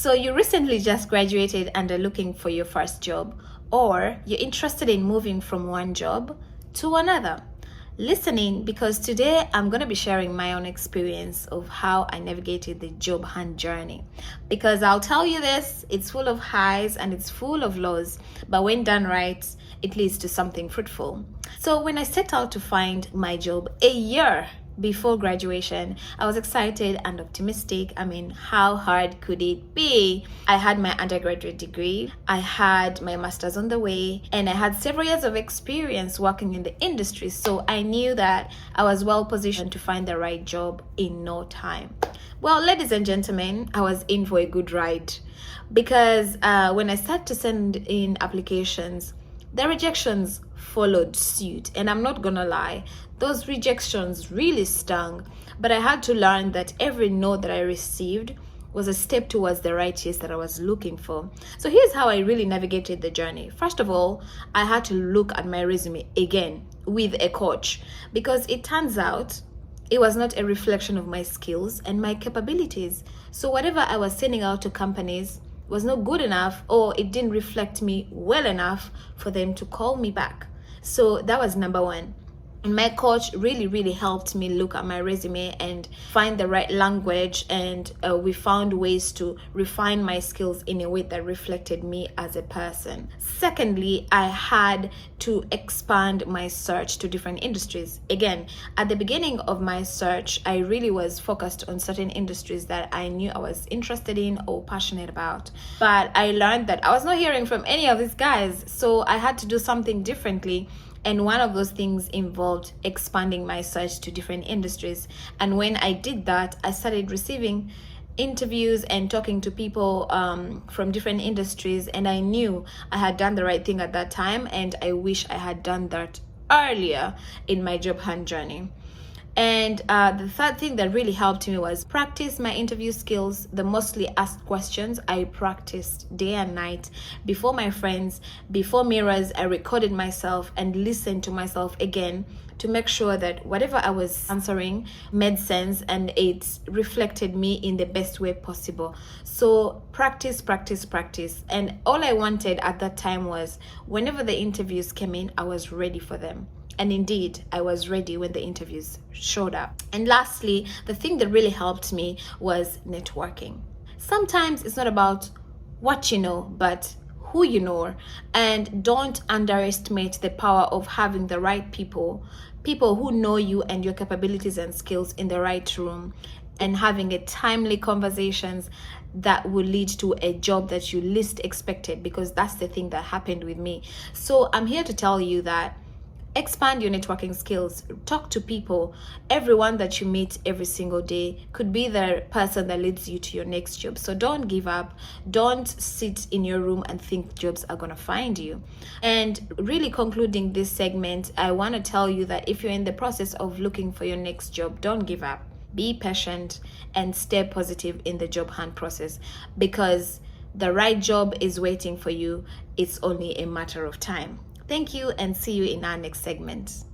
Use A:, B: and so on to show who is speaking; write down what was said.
A: So you recently just graduated and are looking for your first job, or you're interested in moving from one job to another. Listening, because today I'm going to be sharing my own experience of how I navigated the job hunt journey. Because I'll tell you this, it's full of highs and it's full of lows, but when done right, it leads to something fruitful. So when I set out to find my job a year before graduation, I was excited and optimistic. I mean, how hard could it be? I had my undergraduate degree, I had my master's on the way, and I had several years of experience working in the industry. So I knew that I was well positioned to find the right job in no time. Well, ladies and gentlemen, I was in for a good ride because when I started to send in applications, the rejections followed suit. And I'm not gonna lie, those rejections really stung, but I had to learn that every no that I received was a step towards the right yes that I was looking for. So here's how I really navigated the journey. First of all, I had to look at my resume again with a coach, because it turns out it was not a reflection of my skills and my capabilities. So whatever I was sending out to companies was not good enough, or it didn't reflect me well enough for them to call me back. So that was number one. And my coach really helped me look at my resume and find the right language, and we found ways to refine my skills in a way that reflected me as a person. Secondly, I had to expand my search to different industries. Again, at the beginning of my search, I really was focused on certain industries that I knew I was interested in or passionate about. But I learned that I was not hearing from any of these guys, so I had to do something differently. And one of those things involved expanding my search to different industries. And when I did that, I started receiving interviews and talking to people from different industries. And I knew I had done the right thing at that time. And I wish I had done that earlier in my job hunt journey. And the third thing that really helped me was practice my interview skills. The mostly asked questions I practiced day and night before my friends, before mirrors. I recorded myself and listened to myself again to make sure that whatever I was answering made sense and it reflected me in the best way possible. So practice. And all I wanted at that time was whenever the interviews came in, I was ready for them. And indeed, I was ready when the interviews showed up. And lastly, the thing that really helped me was networking. Sometimes it's not about what you know, but who you know. And don't underestimate the power of having the right people who know you and your capabilities and skills in the right room, and having a timely conversations that will lead to a job that you least expected, because that's the thing that happened with me. So I'm here to tell you that expand your networking skills. Talk to people. Everyone that you meet every single day could be the person that leads you to your next job. So don't give up. Don't sit in your room and think jobs are going to find you. And really concluding this segment, I want to tell you that if you're in the process of looking for your next job, don't give up. Be patient and stay positive in the job hunt process, because the right job is waiting for you. It's only a matter of time. Thank you, and see you in our next segment.